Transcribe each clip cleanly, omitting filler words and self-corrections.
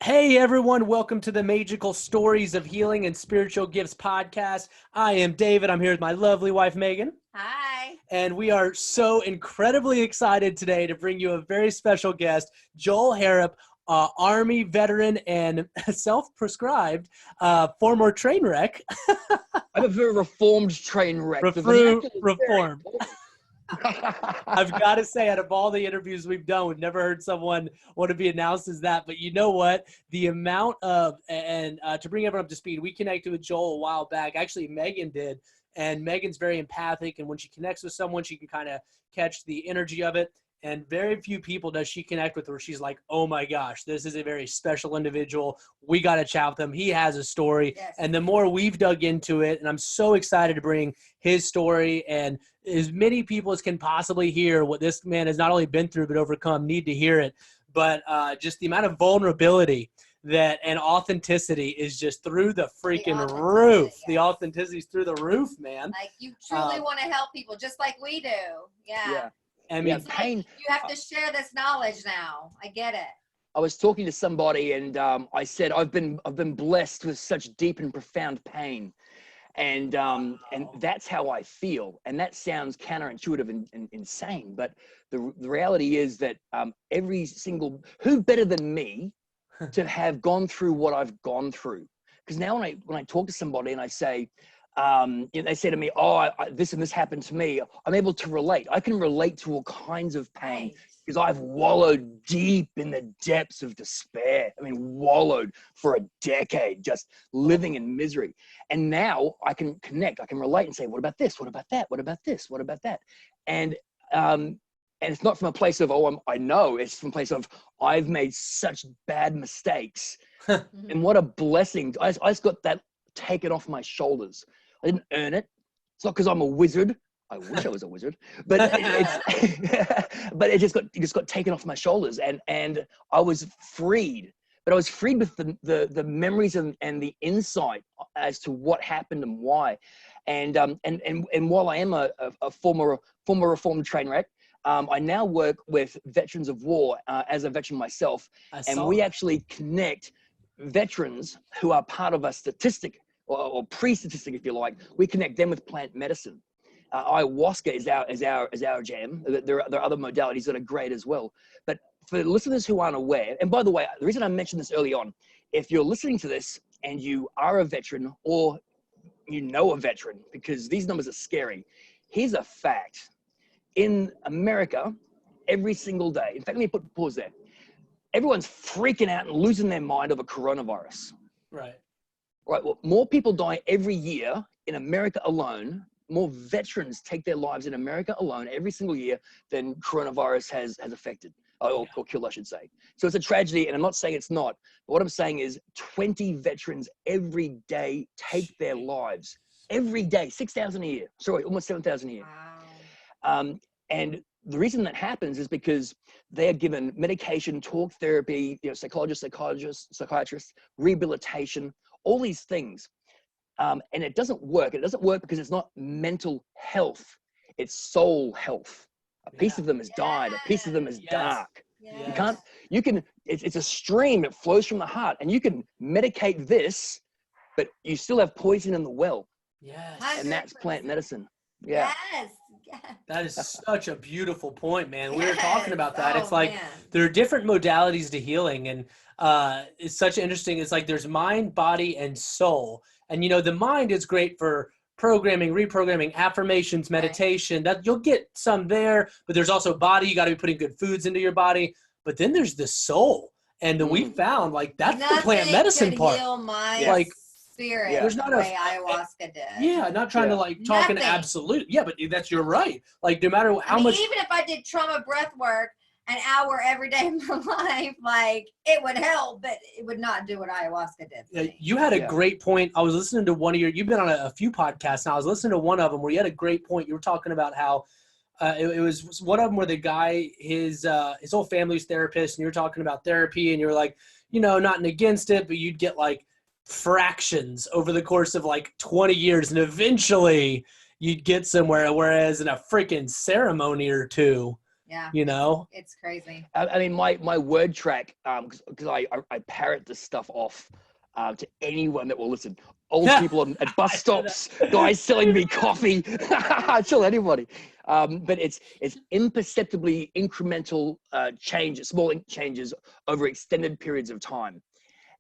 Hey everyone, welcome to the Maegical Stories of Healing and Spiritual Gifts podcast. I am David. I'm here with my lovely wife, Megan. Hi. And we are so incredibly excited today to bring you a very special guest, Joel Harrop, Army veteran and self-prescribed former train wreck. I'm a very reformed train wreck. Reformed. I've got to say, out of all the interviews we've done, we've never heard someone want to be announced as that. But you know what? The amount of, and to bring everyone up to speed, we connected with Joel a while back. Actually, Megan did. And Megan's very empathic. And when she connects with someone, she can kind of catch the energy of it. And very few people does she connect with where she's like, oh my gosh, this is a very special individual. We got to chat with him. He has a story. Yes. And the more we've dug into it, and I'm so excited to bring his story and as many people as can possibly hear what this man has not only been through but overcome need to hear it. But just the amount of vulnerability that and authenticity is just through the freaking roof. Yes. The authenticity's through the roof, man. Like you truly want to help people just like we do. Yeah. I mean, It's like you have to share this knowledge now. I get it. I was talking to somebody and I said, I've been blessed with such deep and profound pain. And that's how I feel. And that sounds counterintuitive and insane. But the reality is that every single, who better than me to have gone through what I've gone through? Because now when I talk to somebody and I say, they say to me, this and this happened to me, I'm able to relate. I can relate to all kinds of pain because I've wallowed deep in the depths of despair. I mean, wallowed for a decade, just living in misery. And now I can connect, I can relate and say, what about this? What about that? What about this? What about that? And it's not from a place of, I know, it's from a place of, I've made such bad mistakes. And what a blessing. I just got that taken off my shoulders. I didn't earn it. It's not because I'm a wizard. I wish I was a wizard, but but it just got taken off my shoulders, and I was freed. But I was freed with the memories and the insight as to what happened and why. And while I am a former reformed train wreck, I now work with veterans of war as a veteran myself, and we actually connect veterans who are part of a statistic. Or pre-statistic, if you like, we connect them with plant medicine. Ayahuasca is our jam. There are other modalities that are great as well. But for listeners who aren't aware, and by the way, the reason I mentioned this early on, if you're listening to this and you are a veteran or you know a veteran, because these numbers are scary, here's a fact. In America, every single day, in fact, let me pause there. Everyone's freaking out and losing their mind over coronavirus. Right. Right. Well, more people die every year in America alone. More veterans take their lives in America alone every single year than coronavirus has affected or killed, I should say. So it's a tragedy, and I'm not saying it's not. But what I'm saying is 20 veterans every day take their lives. Every day, 6,000 a year. Sorry, almost 7,000 a year. Wow. And the reason that happens is because they are given medication, talk therapy, psychiatrists, rehabilitation, all these things. And it doesn't work. It doesn't work because it's not mental health. It's soul health. A piece of them has died. A piece of them is dark. Yes. It's a stream that flows from the heart, and you can medicate this, but you still have poison in the well. Yes. And that's plant medicine. Yeah. Yes. That is such a beautiful point, man. We were talking about that. It's like man. there are different modalities to healing, and it's such interesting. It's like there's mind, body, and soul. And the mind is great for programming, reprogramming, affirmations, meditation. That you'll get some there, but there's also body. You got to be putting good foods into your body. But then there's the soul, and we found like that's the plant medicine could part. Heal my like spirit. there's not the way ayahuasca did. Yeah, not trying to like talk in absolute. Yeah, but you're right. Like no matter how much. Even if I did trauma breath work an hour every day of my life, like it would help, but it would not do what ayahuasca did. Yeah, you had a great point. I was listening to one of you've been on a few podcasts now. I was listening to one of them where you had a great point. You were talking about how it was one of them where the guy, his whole family's therapist, and you were talking about therapy, and you were like, not against it, but you'd get like fractions over the course of like 20 years, and eventually you'd get somewhere, whereas in a freaking ceremony or two, Yeah. You know? It's crazy. I mean, my word track, because I parrot this stuff off to anyone that will listen. Old people at bus stops, guys selling me coffee. I tell anybody. But it's imperceptibly incremental changes, small changes over extended periods of time.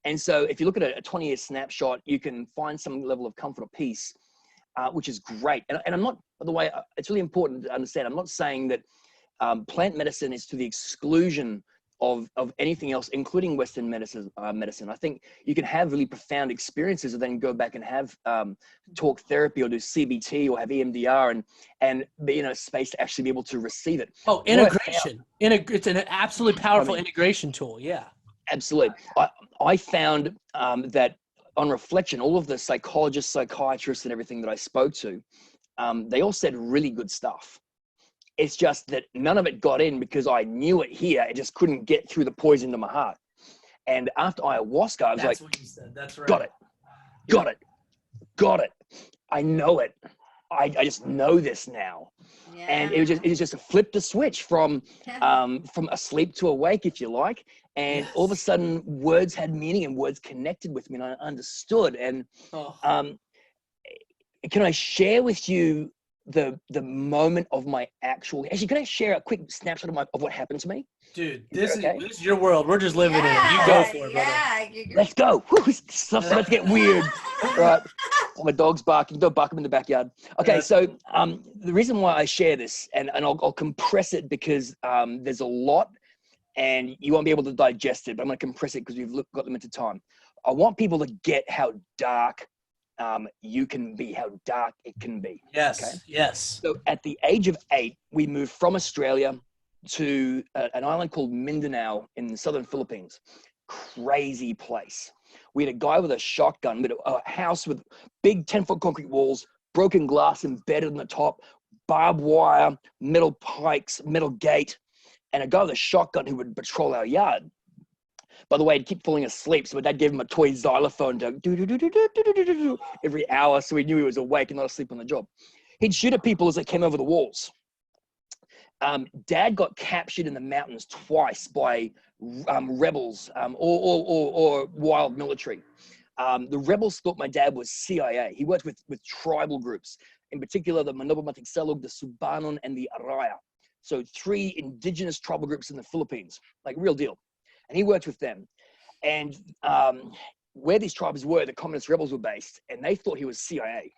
And so if you look at a 20-year snapshot, you can find some level of comfort or peace, which is great. And I'm not, by the way, it's really important to understand, I'm not saying that plant medicine is to the exclusion of anything else, including Western medicine. I think you can have really profound experiences and then go back and have talk therapy or do CBT or have EMDR and be in a space to actually be able to receive it. Oh, integration. It's an absolutely powerful integration tool. Yeah. Absolutely. I found that on reflection, all of the psychologists, psychiatrists, and everything that I spoke to, they all said really good stuff. It's just that none of it got in because I knew it here. It just couldn't get through the poison to my heart. And after ayahuasca, I was That's like, what you said. That's right. Got it. I know it. I just know this now. Yeah. And it was just a flip the switch from asleep to awake, if you like. And all of a sudden words had meaning and words connected with me and I understood. And can I share with you the moment of my actually, can I share a quick snapshot of what happened to me? Dude, this is your world. We're just living in it. You go for it, brother. Let's go. Stuff's about to get weird. Right. My dog's barking. Go bark him in the backyard. Okay, so the reason why I share this, and I'll compress it because there's a lot and you won't be able to digest it, but I'm going to compress it because we've got limited time. I want people to get how dark you can be, how dark it can be. Yes, okay? yes. So at the age of 8, we moved from Australia to an island called Mindanao in the southern Philippines. Crazy place. We had a guy with a shotgun, with a house with big 10-foot concrete walls, broken glass embedded on the top, barbed wire, metal pikes, metal gate, and a guy with a shotgun who would patrol our yard. By the way, he'd keep falling asleep, so my dad gave him a toy xylophone to do every hour, so he knew he was awake and not asleep on the job. He'd shoot at people as they came over the walls. Dad got captured in the mountains twice by rebels or wild military. The rebels thought my dad was CIA. He worked with tribal groups, in particular the Maegical, the Subanon, and the Araya. So 3 indigenous tribal groups in the Philippines, like real deal. And he worked with them. And where these tribes were, the communist rebels were based, and they thought he was CIA,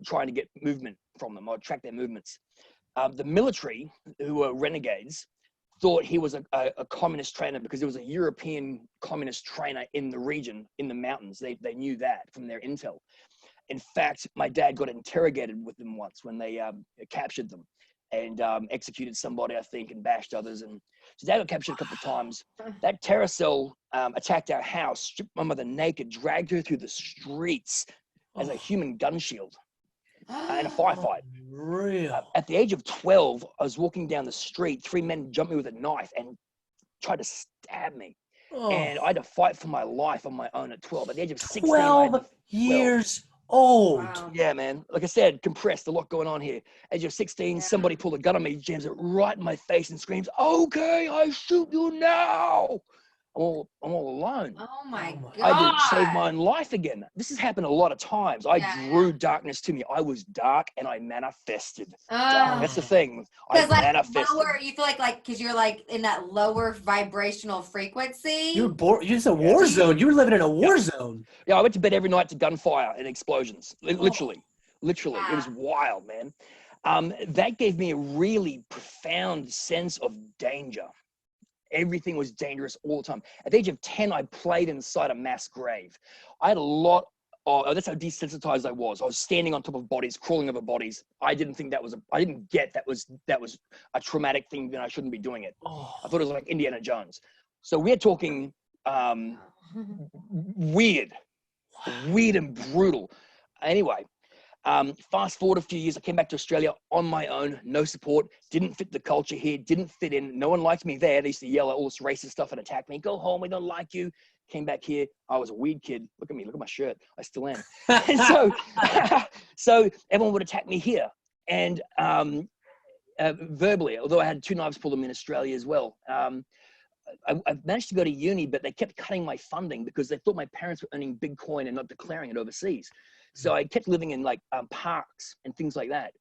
trying to get movement from them or track their movements. The military, who were renegades, thought he was a communist trainer because there was a European communist trainer in the region, in the mountains. They knew that from their intel. In fact, my dad got interrogated with them once when they captured them and executed somebody, I think, and bashed others. And so dad got captured a couple of times. That terror cell attacked our house, stripped my mother naked, dragged her through the streets as a human gun shield. In a firefight. Real. At the age of 12, I was walking down the street. 3 men jumped me with a knife and tried to stab me. And I had to fight for my life on my own at 12. At the age of 16, 12 years old. Wow. Yeah, man. Like I said, compressed, a lot going on here. Age of 16, somebody pulled a gun on me, jams it right in my face and screams, "Okay, I shoot you now." I'm all alone. Oh my God. I had to save my own life again. This has happened a lot of times. I drew darkness to me. I was dark and I manifested. That's the thing. I manifested. Lower, you feel like because you're like in that lower vibrational frequency. You're just a war zone. You were living in a war zone. Yeah, I went to bed every night to gunfire and explosions. Literally. It was wild, man. That gave me a really profound sense of danger. Everything was dangerous all the time. At the age of 10, I played inside a mass grave. I had a lot of, that's how desensitized I was. I was standing on top of bodies, crawling over bodies. I didn't think I didn't get that was a traumatic thing, then I shouldn't be doing it. I thought it was like Indiana Jones. So we're talking weird and brutal. Anyway, fast forward a few years, I came back to Australia on my own, no support, didn't fit the culture here, didn't fit in. No one liked me there. They used to yell at all this racist stuff and attack me. "Go home, we don't like you." Came back here. I was a weird kid. Look at me, look at my shirt. I still am. And so everyone would attack me here. And verbally, although I had 2 knives pulled on me in Australia as well. I managed to go to uni, but they kept cutting my funding because they thought my parents were earning Bitcoin and not declaring it overseas. So I kept living in like parks and things like that.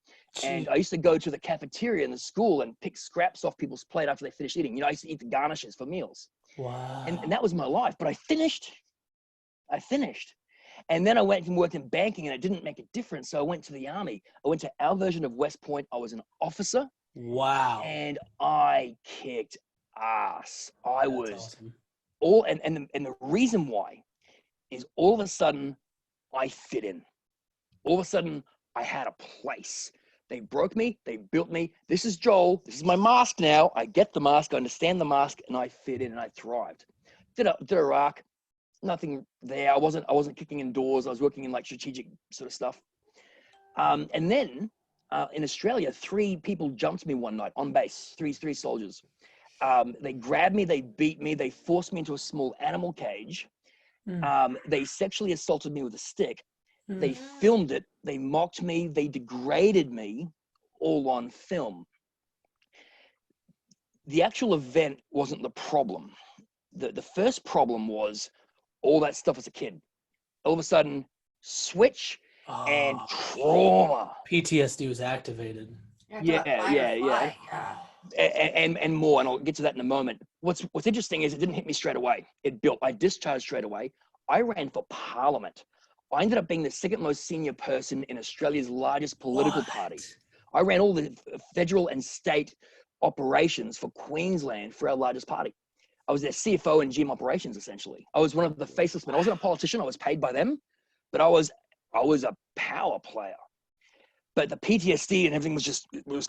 And I used to go to the cafeteria in the school and pick scraps off people's plate after they finished eating. You know, I used to eat the garnishes for meals. Wow. And that was my life. But I finished. And then I went and worked in banking, and it didn't make a difference. So I went to the Army. I went to our version of West Point. I was an officer. Wow. And I kicked ass. I That's was awesome. and the reason why is all of a sudden I fit in. All of a sudden I had a place. They broke me, they built me. This is Joel. This is my mask now. I get the mask, I understand the mask, and I fit in and I thrived. Did Iraq, nothing there. I wasn't kicking in doors. I was working in like strategic sort of stuff. And then in Australia, 3 people jumped me one night on base, three soldiers. They grabbed me, they beat me, they forced me into a small animal cage. They sexually assaulted me with a stick. They filmed it, they mocked me, they degraded me, all on film. The actual event wasn't the problem. The first problem was all that stuff as a kid. All of a sudden, switch and trauma. PTSD was activated. Yeah. And more, and I'll get to that in a moment. What's interesting is it didn't hit me straight away. It built. I discharged straight away. I ran for Parliament. I ended up being the 2nd most senior person in Australia's largest political party. I ran all the federal and state operations for Queensland for our largest party. I was their CFO and GM operations, essentially. I was one of the faceless men. I wasn't a politician. I was paid by them, but I was a power player. But the PTSD and everything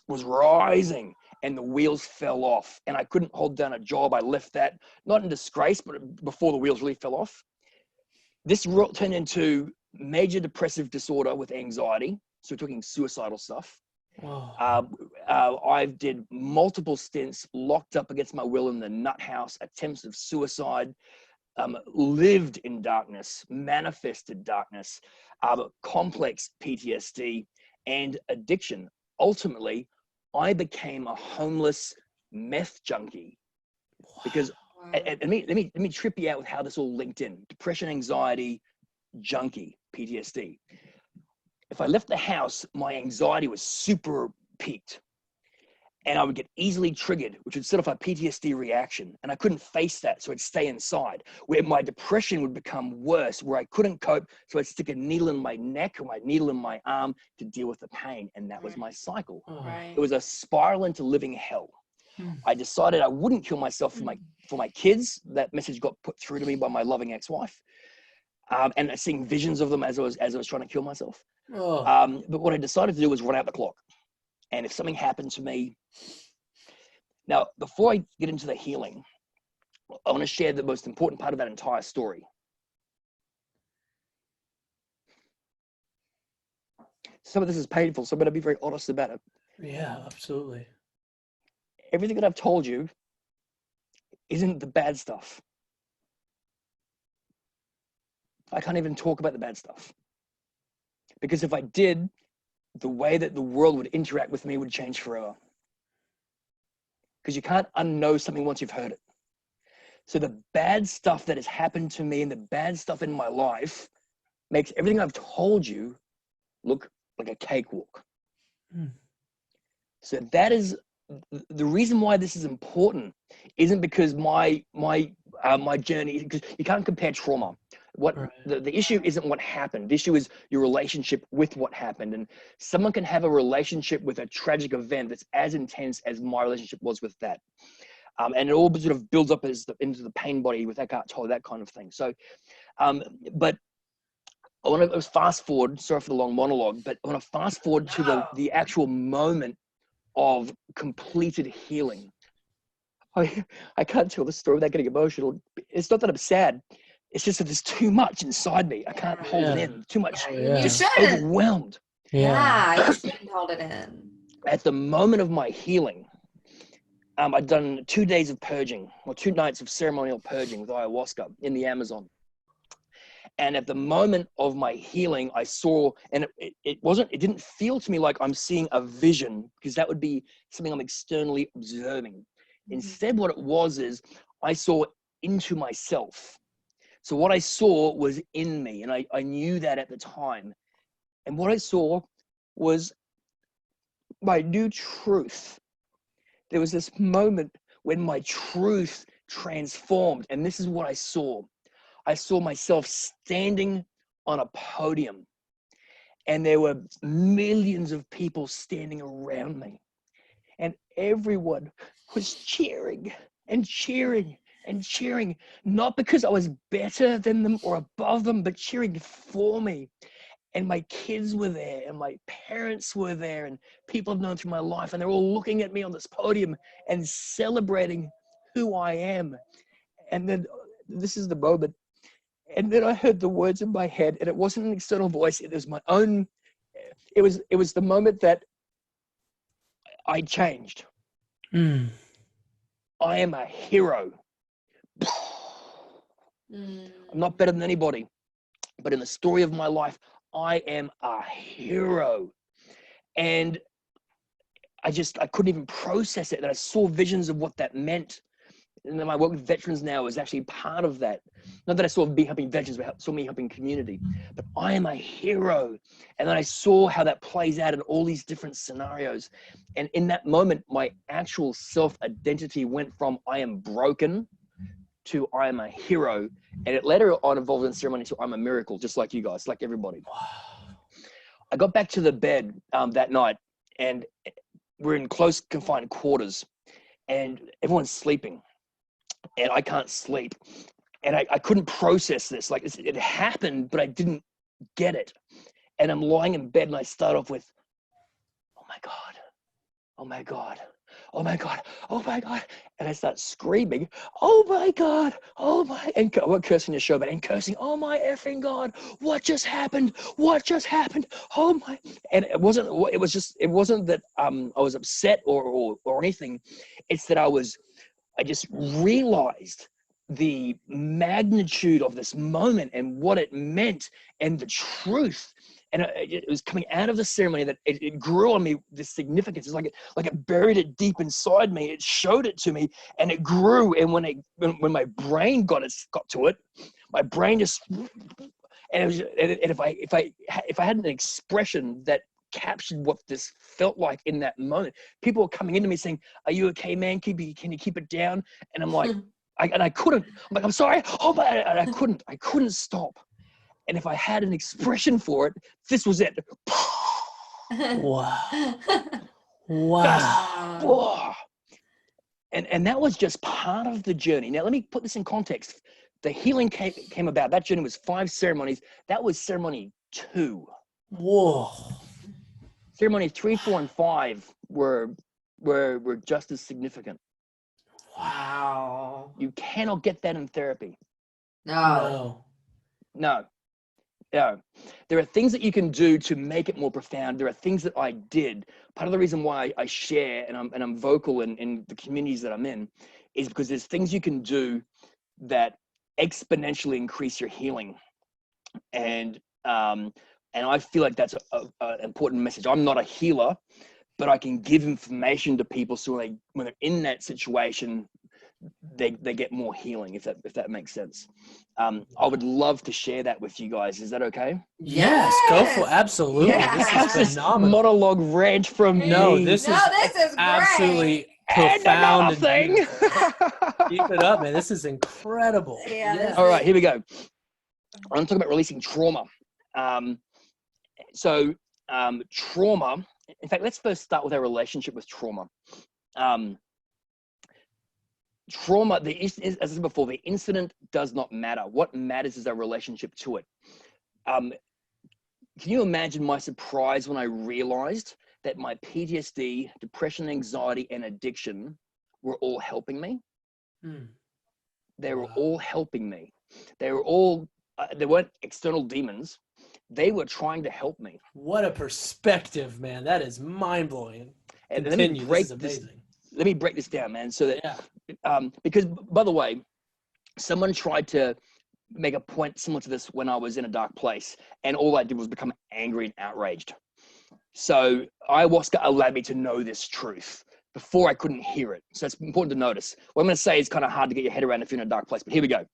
was rising, and the wheels fell off, and I couldn't hold down a job. I left that, not in disgrace, but before the wheels really fell off. This turned into major depressive disorder with anxiety. So we're talking suicidal stuff. I did multiple stints, locked up against my will in the nut house, attempts of suicide, lived in darkness, manifested darkness, complex PTSD, and addiction. Ultimately, I became a homeless meth junkie because, and let me trip you out with how this all linked in: depression, anxiety, junkie, PTSD. If I left the house, my anxiety was super peaked, and I would get easily triggered, which would set off a PTSD reaction, and I couldn't face that, so I'd stay inside, where my depression would become worse, where I couldn't cope, so I'd stick a needle in my neck or my needle in my arm to deal with the pain, and that was my cycle. It was a spiral into living hell. I decided I wouldn't kill myself for my kids. That message got put through to me by my loving ex-wife, and seeing visions of them as I was trying to kill myself. But what I decided to do was run out the clock. And if something happened to me, now, before I get into the healing, I want to share the most important part of that entire story. Some of this is painful, so I'm going to be very honest about it. Yeah, absolutely. Everything that I've told you isn't the bad stuff. I can't even talk about the bad stuff. Because if I did, the way that the world would interact with me would change forever. Because you can't unknow something once you've heard it. So the bad stuff that has happened to me and the bad stuff in my life makes everything I've told you look like a cakewalk. So that is the reason why this is important. Isn't because my journey, because you can't compare trauma. The issue isn't what happened. The issue is your relationship with what happened. And someone can have a relationship with a tragic event that's as intense as my relationship was with that. And it all sort of builds up into the pain body with Eckhart Tolle, that kind of thing. So, but I want to fast forward, sorry for the long monologue, but I want to fast forward to the actual moment of completed healing. I can't tell the story without getting emotional. It's not that I'm sad. It's just that there's too much inside me. I can't hold it in. Too much. Just overwhelmed. Yeah, you shouldn't hold it in. At the moment of my healing, I'd done 2 days of purging, or 2 nights of ceremonial purging with ayahuasca in the Amazon. And at the moment of my healing, I saw, and it didn't feel to me like I'm seeing a vision, because that would be something I'm externally observing. Instead, what it was is I saw into myself. So what I saw was in me, and I knew that at the time. And what I saw was my new truth. There was this moment when my truth transformed, and this is what I saw. I saw myself standing on a podium, and there were millions of people standing around me, and everyone was cheering and cheering and cheering, not because I was better than them or above them, but cheering for me. And my kids were there, and my parents were there, and people I've known through my life, and they're all looking at me on this podium and celebrating who I am. And then this is the moment. And then I heard the words in my head, and it wasn't an external voice. It was my own. It was the moment that I changed. I am a hero. I'm not better than anybody, but in the story of my life, I am a hero. And I couldn't even process it. And I saw visions of what that meant. And then my work with veterans now is actually part of that. Not that I saw me helping veterans, but saw me helping community. But I am a hero. And then I saw how that plays out in all these different scenarios. And in that moment, my actual self-identity went from I am broken to I am a hero. And it later on evolved in ceremony to I'm a miracle, just like you guys, like everybody. I got back to the bed that night, and we're in close confined quarters, and everyone's sleeping. And I can't sleep. And I couldn't process this. Like it happened, but I didn't get it. And I'm lying in bed, and I start off with, oh my God, oh my God, oh my God, oh my God. And I start screaming, oh my God, oh my, and I'm not cursing the show, but and cursing, oh my effing God, what just happened? What just happened? Oh my. And it wasn't that I was upset or anything. It's that I just realized the magnitude of this moment and what it meant and the truth. And it was coming out of the ceremony that it grew on me, the significance. It's like it buried it deep inside me. It showed it to me, and it grew. And when my brain got to it, my brain just, and it was, and if I had an expression that captured what this felt like in that moment, people were coming into me saying, "Are you okay, man? Can you keep it down?" And I'm like, I couldn't. I'm like, I'm sorry. Oh my! And I couldn't stop. And if I had an expression for it, this was it. Wow. Wow. And that was just part of the journey. Now, let me put this in context. The healing came about. That journey was 5 ceremonies. That was ceremony 2. Whoa. Ceremony 3, 4, and 5 were just as significant. Wow. You cannot get that in therapy. No. There are things that you can do to make it more profound. There are things that I did. Part of the reason why I share and I'm vocal in the communities that I'm in is because there's things you can do that exponentially increase your healing. And I feel like that's an important message. I'm not a healer, but I can give information to people so when they're in that situation, they get more healing, if that makes sense. I would love to share that with you guys. Is that okay? Yes, go for it. Absolutely. Yes. This is phenomenal. Monologue rant from me. This is absolutely profound. And keep it up, man. This is incredible. Yeah. All right, here we go. I'm talking about releasing trauma. Trauma. In fact, let's first start with our relationship with trauma. Trauma, as I said before, the incident does not matter. What matters is our relationship to it. Can you imagine my surprise when I realized that my PTSD, depression, anxiety, and addiction were all helping me? They were all helping me. They weren't external demons. They were trying to help me. What a perspective, man. That is mind-blowing. And Continue. This is amazing. Let me break this down, man. So that, because by the way, someone tried to make a point similar to this when I was in a dark place, and all I did was become angry and outraged. So ayahuasca allowed me to know this truth. Before I couldn't hear it. So it's important to notice. What I'm going to say is kind of hard to get your head around if you're in a dark place, but here we go.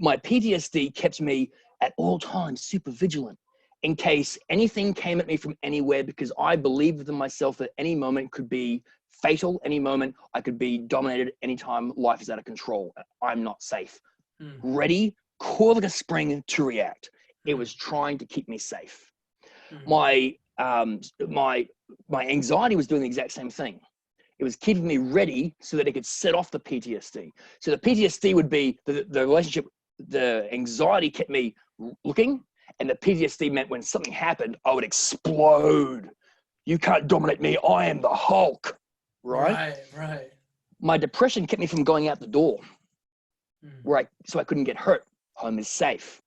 My PTSD kept me at all times super vigilant in case anything came at me from anywhere, because I believed within myself that any moment could be fatal, any moment I could be dominated, anytime life is out of control. I'm not safe. Ready, cool like a spring to react. It was trying to keep me safe. My anxiety was doing the exact same thing. It was keeping me ready so that it could set off the PTSD. So the PTSD would be the relationship, the anxiety kept me looking, and the PTSD meant when something happened, I would explode. You can't dominate me. I am the Hulk, right? Right. My depression kept me from going out the door, so I couldn't get hurt. Home is safe.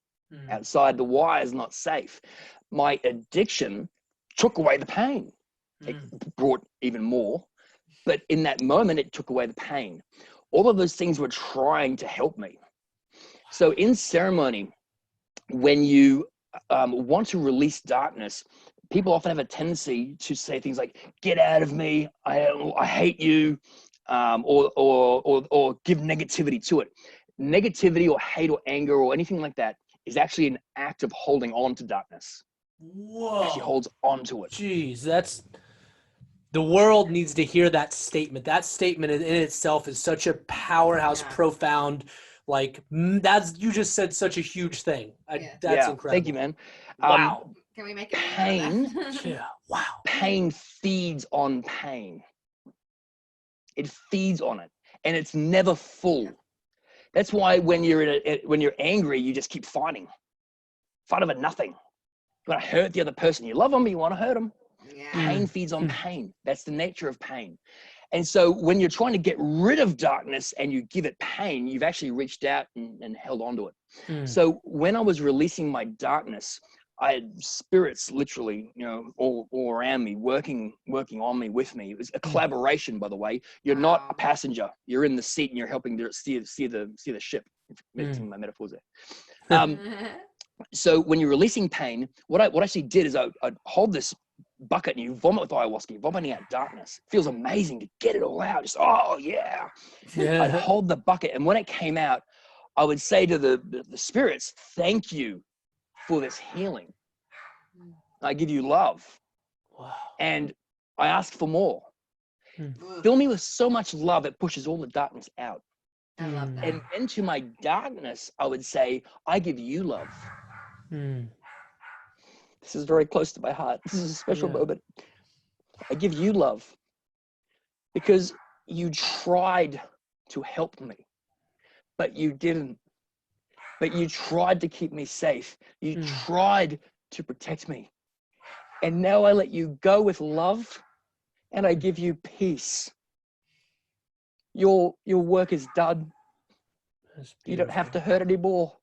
Outside the wire is not safe. My addiction took away the pain. It brought even more. But in that moment, it took away the pain. All of those things were trying to help me. So in ceremony, when you want to release darkness, people often have a tendency to say things like, get out of me, I hate you, or give negativity to it. Negativity or hate or anger or anything like that is actually an act of holding on to darkness. Whoa. Actually holds on to it. Jeez, the world needs to hear that statement. That statement in itself is such a powerhouse, profound, you just said such a huge thing. That's incredible. Thank you, man. Wow. Can we make it pain? Yeah. Wow. Pain feeds on pain. It feeds on it, and it's never full. That's why when you're angry, you just keep fighting over nothing. You want to hurt the other person. You love them, but you want to hurt them. Pain feeds on pain. That's the nature of pain. And so when you're trying to get rid of darkness and you give it pain, you've actually reached out and held onto it. So when I was releasing my darkness, I had spirits literally, all around me, working on me, with me. It was a collaboration, by the way. You're not a passenger. You're in the seat and you're helping to steer the ship. Mixing my metaphors there. So when you're releasing pain, what I actually did is I'd hold this bucket and you vomit with ayahuasca, you're vomiting out darkness. It feels amazing to get it all out. Just, I'd hold the bucket, and when it came out, I would say to the spirits, thank you for this healing. I give you love. Wow. And I ask for more. Fill me with so much love, it pushes all the darkness out. I love that. And into my darkness, I would say, I give you love. This is very close to my heart. This is a special moment. I give you love because you tried to help me, but you didn't. But you tried to keep me safe. You tried to protect me. And now I let you go with love, and I give you peace. Your work is done. You don't have to hurt anymore.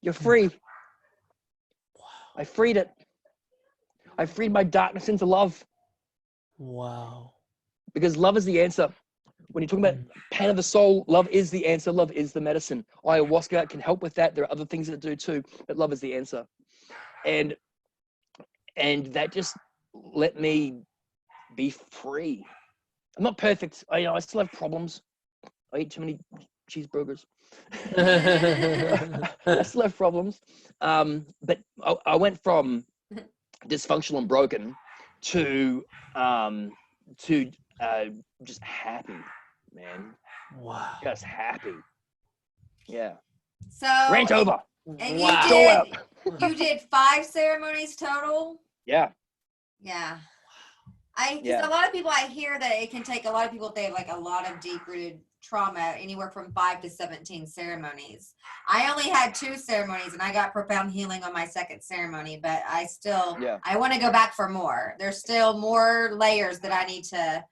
You're free. I freed it. I freed my darkness into love. Wow. Because love is the answer. When you're talking about pain of the soul, love is the answer. Love is the medicine. Ayahuasca can help with that. There are other things that do too, but love is the answer. And that just let me be free. I'm not perfect. I still have problems. I eat too many cheeseburgers. I still have problems. But I went from dysfunctional and broken to just happy, man. Wow. Just happy. Yeah. So Rant over. And Wow. you did 5 ceremonies total? Yeah. Yeah. Because a lot of people, I hear that it can take a lot of people if they have like a lot of deep-rooted trauma, anywhere from 5 to 17 ceremonies. I only had 2 ceremonies and I got profound healing on my 2nd ceremony, but I still, I want to go back for more. There's still more layers that I need to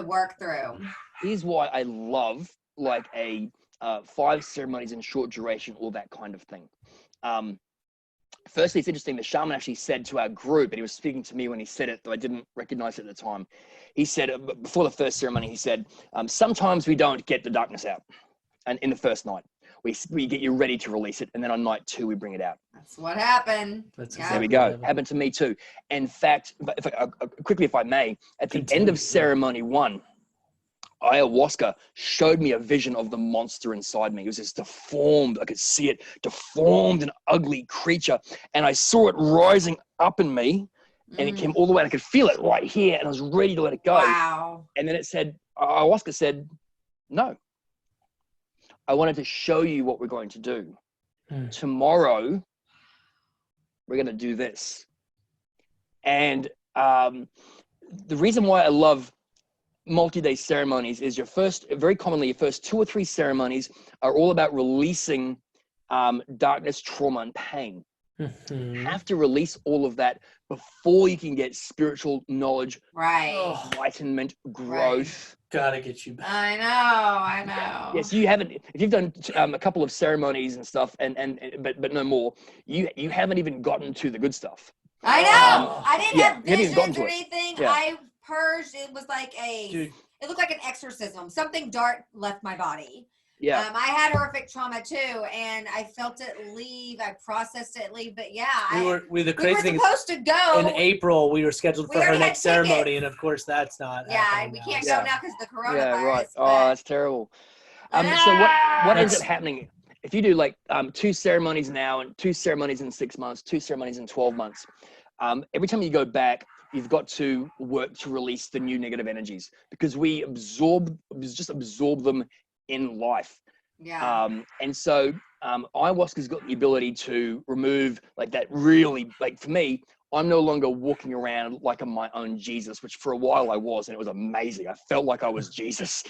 work through. Here's why I love like a 5 ceremonies in short duration, all that kind of thing. Firstly, it's interesting. The shaman actually said to our group, and he was speaking to me when he said it, though I didn't recognize it at the time. He said, before the first ceremony, he said, sometimes we don't get the darkness out and in the first night. we get you ready to release it, and then on night 2 we bring it out. That's what happened. There we go. Happened to me too. In fact, quickly, if I may, at the end of ceremony 1, ayahuasca showed me a vision of the monster inside me. It was this deformed, I could see it, deformed and ugly creature. And I saw it rising up in me, and it came all the way, and I could feel it right here, and I was ready to let it go. Wow. And then it said, ayahuasca said, no. I wanted to show you what we're going to do. Tomorrow, we're going to do this. And the reason why I love multi-day ceremonies is very commonly, your first 2 or 3 ceremonies are all about releasing darkness, trauma, and pain. You have to release all of that before you can get spiritual knowledge, enlightenment, growth. Gotta get you back. I know. Yes, you haven't. If you've done a couple of ceremonies and stuff, but no more, you haven't even gotten to the good stuff. I know. I didn't have visions or anything. Yeah. I purged. It was like it looked like an exorcism. Something dark left my body. Yeah. I had horrific trauma too, and I felt it leave. I processed it leave, but yeah, we were supposed to go in April. We were scheduled for her next ceremony, and of course that's not. Yeah, we can't go now because of the coronavirus. Yeah, right. Oh, that's terrible. So what ends up happening if you do like 2 ceremonies now and 2 ceremonies in 6 months, 2 ceremonies in 12 months? Every time you go back, you've got to work to release the new negative energies, because we just absorb them in life. Yeah. And so ayahuasca's got the ability to remove like that. Really, like for me, I'm no longer walking around like I'm my own Jesus, which for a while I was, and it was amazing. I felt like I was Jesus,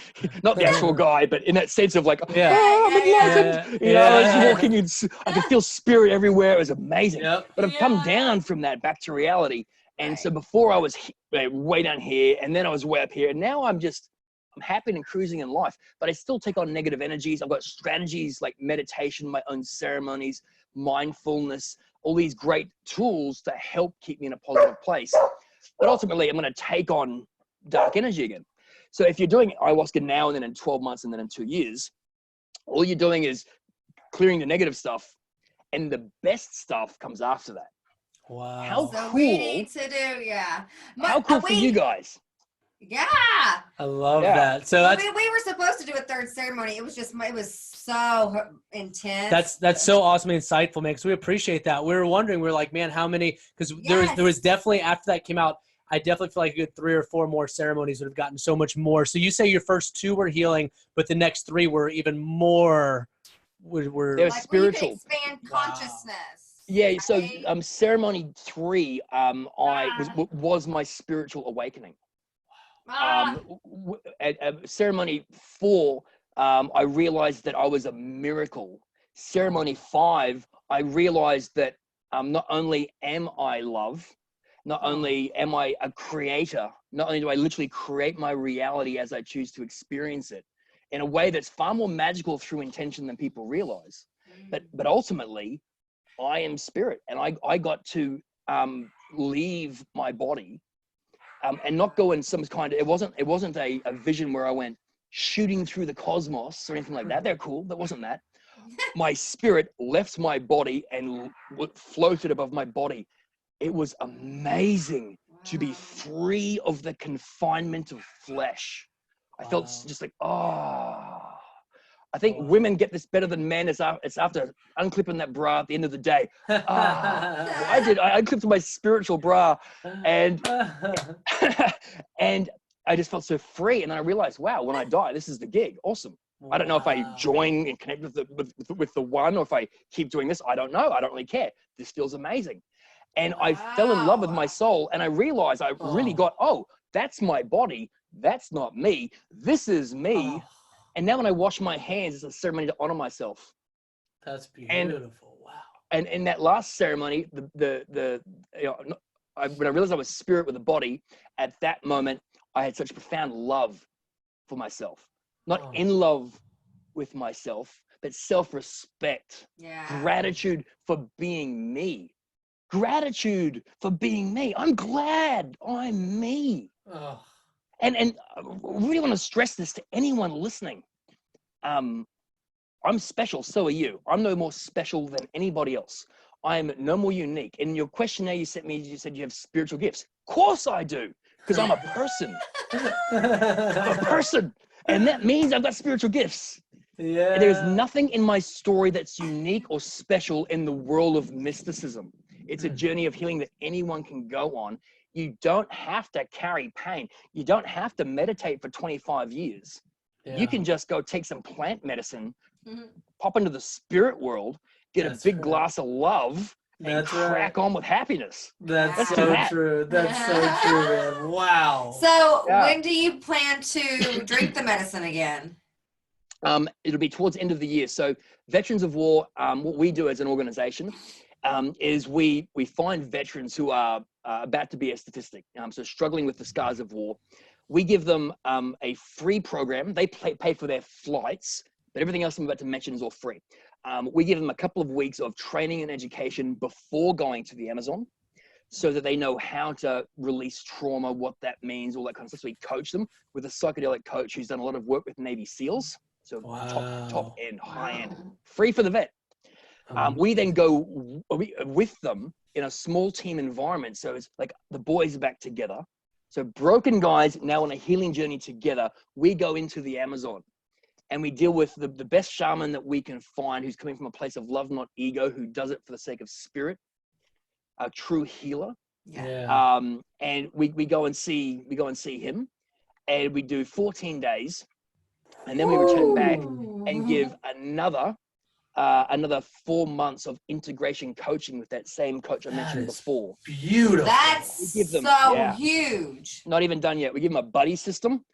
not the actual guy, but in that sense of like, I'm enlightened. You know, I was walking in, I could feel spirit everywhere. It was amazing. But I've come down from that back to reality. And so before I was way down here, and then I was way up here, and now I'm happy and cruising in life, but I still take on negative energies. I've got strategies like meditation, my own ceremonies, mindfulness, all these great tools to help keep me in a positive place. But ultimately, I'm going to take on dark energy again. So if you're doing ayahuasca now and then in 12 months and then in 2 years, all you're doing is clearing the negative stuff, and the best stuff comes after that. Wow. How So cool. we need to do, How cool for you guys. Yeah. I love that. So we were supposed to do a 3rd ceremony. It was so intense. That's so awesome and insightful, man, because we appreciate that. We were wondering, we were like, man, how many, because there was definitely, after that came out, I definitely feel like a good 3 or 4 more ceremonies would have gotten so much more. So you say your first 2 were healing, but the next 3 were even more were they're like spiritual. You can expand consciousness. Yeah, so ceremony 3 was my spiritual awakening. At ceremony 4, I realized that I was a miracle. Ceremony 5, I realized that not only am I love, not only am I a creator, not only do I literally create my reality as I choose to experience it in a way that's far more magical through intention than people realize. But ultimately, I am spirit, and I got to leave my body. And not go in some kind of, it wasn't a vision where I went shooting through the cosmos or anything like that. They're cool. That wasn't that. My spirit left my body and floated above my body. It was amazing to be free of the confinement of flesh. I felt just like, I think women get this better than men. It's after unclipping that bra at the end of the day. I did. I unclipped my spiritual bra, and and I just felt so free. And then I realized, wow, when I die, this is the gig. Awesome. I don't know if I join and connect with the one, or if I keep doing this. I don't know. I don't really care. This feels amazing. And I fell in love with my soul, and I realized I really got, that's my body. That's not me. This is me. And now when I wash my hands, it's a ceremony to honor myself. That's beautiful. Wow. And in that last ceremony, when I realized I was spirit with a body, at that moment, I had such profound love for myself. Not in love with myself, but self-respect. Gratitude for being me. Gratitude for being me. I'm glad I'm me. And I really want to stress this to anyone listening. I'm special, so are you. I'm no more special than anybody else. I am no more unique. In your questionnaire you sent me, you said you have spiritual gifts. Of course I do, because I'm a person. I'm a person. And that means I've got spiritual gifts. Yeah. And there's nothing in my story that's unique or special in the world of mysticism. It's a journey of healing that anyone can go on. You don't have to carry pain. You don't have to meditate for 25 years. Yeah. You can just go take some plant medicine, pop into the spirit world, get a big glass of love, and crack on with happiness. That's so true. That's so true, man. Wow. So when do you plan to drink the medicine again? It'll be towards the end of the year. So Veterans of War, what we do as an organization is we find veterans who are about to be a statistic, so struggling with the scars of war. We give them a free program. They pay for their flights, but everything else I'm about to mention is all free. We give them a couple of weeks of training and education before going to the Amazon so that they know how to release trauma, what that means, all that kind of stuff. So we coach them with a psychedelic coach who's done a lot of work with Navy SEALs. So top end, high end, free for the vet. We then go with them in a small team environment. So it's like the boys are back together. So broken guys now on a healing journey together. We go into the Amazon and we deal with the best shaman that we can find, who's coming from a place of love, not ego, who does it for the sake of spirit, a true healer. Yeah. And we go and see him, and we do 14 days. And then we return back and give another 4 months of integration coaching with that same coach I mentioned before. Beautiful. That's huge. Not even done yet. We give them a buddy system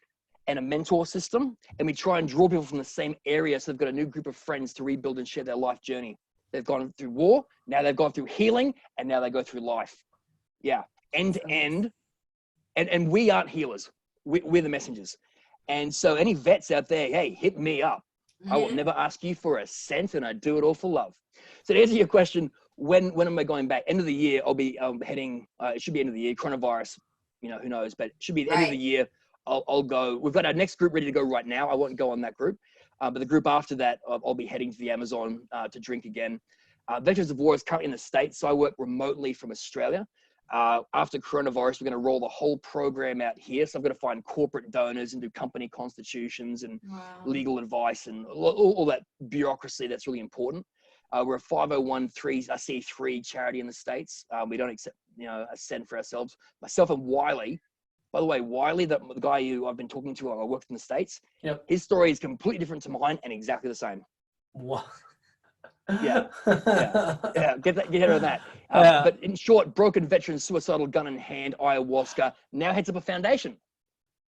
and a mentor system, and we try and draw people from the same area so they've got a new group of friends to rebuild and share their life journey. They've gone through war, now they've gone through healing, and now they go through life. Yeah, end to end. And we aren't healers. We're the messengers. And so any vets out there, hey, hit me up. I will never ask you for a cent, and I do it all for love. So to answer your question, when am I going back? End of the year, I'll be heading, it should be end of the year, coronavirus, who knows, but it should be the end of the year. I'll go. We've got our next group ready to go right now. I won't go on that group. But the group after that, I'll be heading to the Amazon to drink again. Veterans of War is currently in the States, so I work remotely from Australia. After coronavirus, we're going to roll the whole program out here. So I've got to find corporate donors and do company constitutions and legal advice and all that bureaucracy that's really important. We're a 501c3 charity in the States. We don't accept, a cent for ourselves. Myself and Wiley. By the way, Wiley, the guy who I've been talking to, I worked in the States. Yep. His story is completely different to mine and exactly the same. What? Yeah. Get rid of that. But in short, broken veteran, suicidal, gun in hand, ayahuasca now heads up a foundation.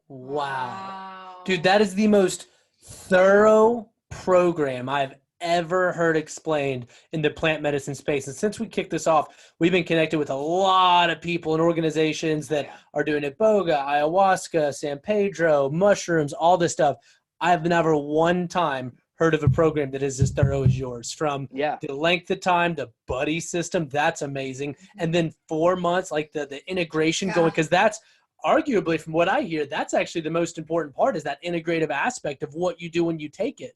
Wow. Dude, that is the most thorough program I've ever heard explained in the plant medicine space. And since we kicked this off, we've been connected with a lot of people and organizations that are doing iboga, ayahuasca, San Pedro, mushrooms, all this stuff. I've never one time heard of a program that is as thorough as yours. From the length of time, the buddy system, that's amazing. And then 4 months, like the integration going, because that's arguably, from what I hear, that's actually the most important part, is that integrative aspect of what you do when you take it,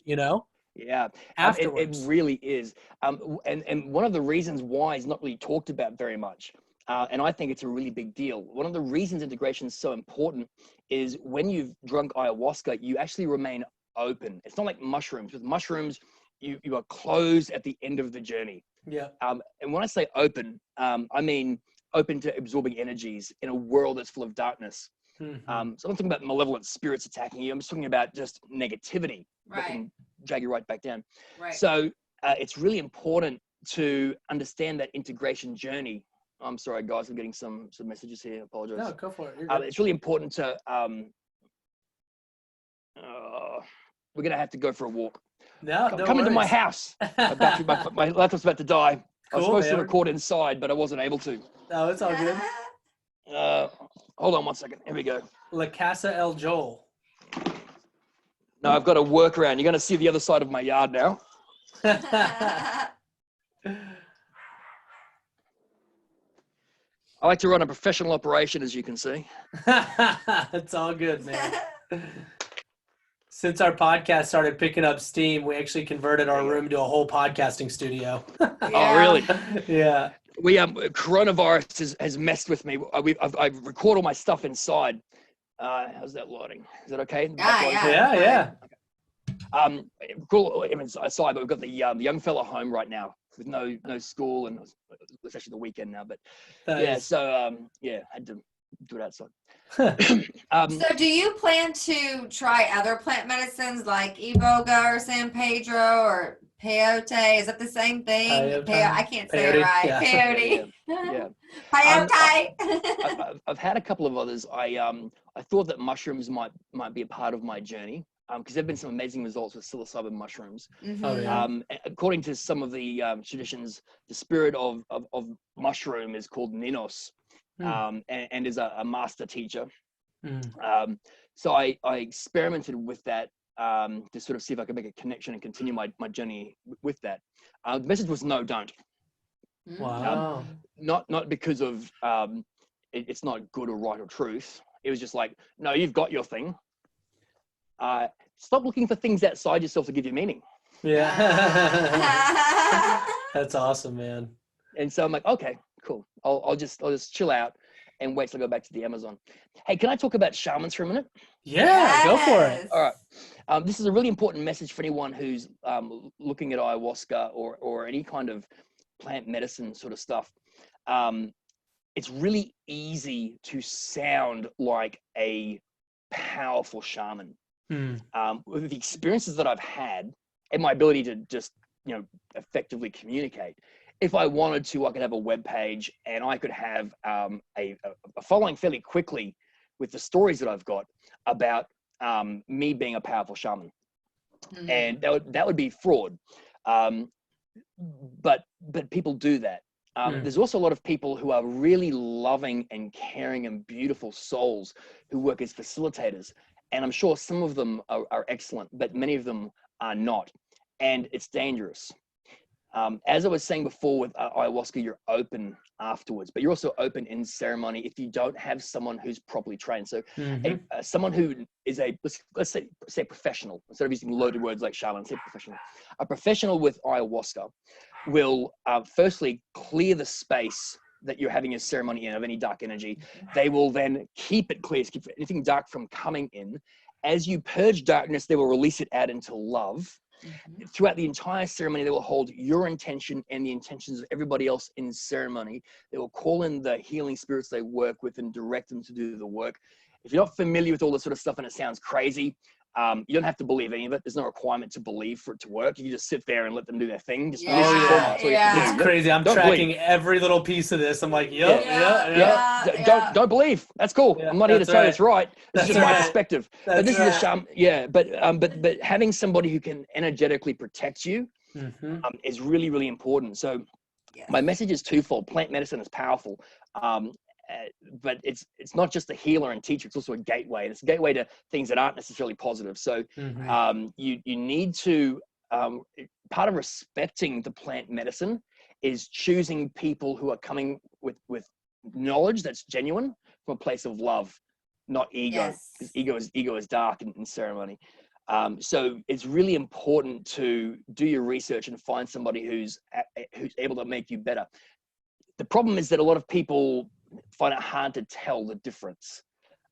Yeah, afterwards. it really is. And one of the reasons why is not really talked about very much, and I think it's a really big deal. One of the reasons integration is so important is when you've drunk ayahuasca, you actually remain open. It's not like mushrooms. With mushrooms, you are closed at the end of the journey. Yeah. And when I say open, I mean open to absorbing energies in a world that's full of darkness. So I'm not talking about malevolent spirits attacking you. I'm just talking about just negativity that can drag you right back down. So it's really important to understand that integration journey. I'm sorry, guys, I'm getting some messages here. I apologize. No, go for it. It's really important to, we're going to have to go for a walk. No, Come into my house. My laptop's about to die. I was supposed to record inside, but I wasn't able to. No, it's all good. Hold on one second. Here we go. La Casa El Joel. No, I've got a workaround. You're going to see the other side of my yard now. I like to run a professional operation, as you can see. It's all good, man. Since our podcast started picking up steam, we actually converted our room to a whole podcasting studio. Oh, really? Yeah. We coronavirus has messed with me. I record all my stuff inside. How's that lighting? Is that okay? Yeah. Cool. Aside, but we've got the young fella home right now with no school, and it's actually the weekend now. But Nice. had to do it outside. So do you plan to try other plant medicines like Iboga or San Pedro or peyote? Is that the same thing? Peyote. I can't say it Peyote, right. yeah. Peyote. Yeah. Peyote. I've had a couple of others. I thought that mushrooms might be a part of my journey, because there've been some amazing results with psilocybin mushrooms. Oh, yeah. According to some of the traditions, the spirit of mushroom is called Ninos, and is a master teacher. So I experimented with that to sort of see if I could make a connection and continue my journey with that. The message was no, don't. Wow. Not because of it's not good or right or truth. It was just like, no, you've got your thing. Stop looking for things outside yourself to give you meaning. Yeah. That's awesome, man. And so I'm like, okay, cool. I'll just chill out and wait till I go back to the Amazon. Hey, can I talk about shamans for a minute? Yeah, go for it. All right. This is a really important message for anyone who's looking at ayahuasca or any kind of plant medicine sort of stuff. It's really easy to sound like a powerful shaman. With the experiences that I've had and my ability to just, effectively communicate, if I wanted to, I could have a web page and I could have a following fairly quickly with the stories that I've got about me being a powerful shaman. And that would be fraud. But people do that. There's also a lot of people who are really loving and caring and beautiful souls who work as facilitators. And I'm sure some of them are excellent, but many of them are not. And it's dangerous. As I was saying before with ayahuasca, you're open afterwards, but you're also open in ceremony if you don't have someone who's properly trained. So someone who is let's say professional, instead of using loaded words like shaman, say professional. A professional with ayahuasca will firstly clear the space that you're having a ceremony in of any dark energy. They will then keep it clear, keep anything dark from coming in. As you purge darkness, they will release it out into love. Throughout the entire ceremony, they will hold your intention and the intentions of everybody else in ceremony. They will call in the healing spirits they work with and direct them to do the work. If you're not familiar with all this sort of stuff and it sounds crazy, you don't have to believe any of it. There's no requirement to believe for it to work. You can just sit there and let them do their thing. Just listen to them. It's crazy. I'm tracking every little piece of this. I'm like, Don't believe. That's cool. I'm not here to say it's right. It's just my perspective. But this is a sham. Yeah. But having somebody who can energetically protect you is really, really important. So my message is twofold. Plant medicine is powerful. But it's not just a healer and teacher, it's also a gateway, and it's a gateway to things that aren't necessarily positive. So you need to part of respecting the plant medicine is choosing people who are coming with knowledge that's genuine from a place of love, not ego, because ego is dark in ceremony. So it's really important to do your research and find somebody who's able to make you better. The problem is that a lot of people find it hard to tell the difference.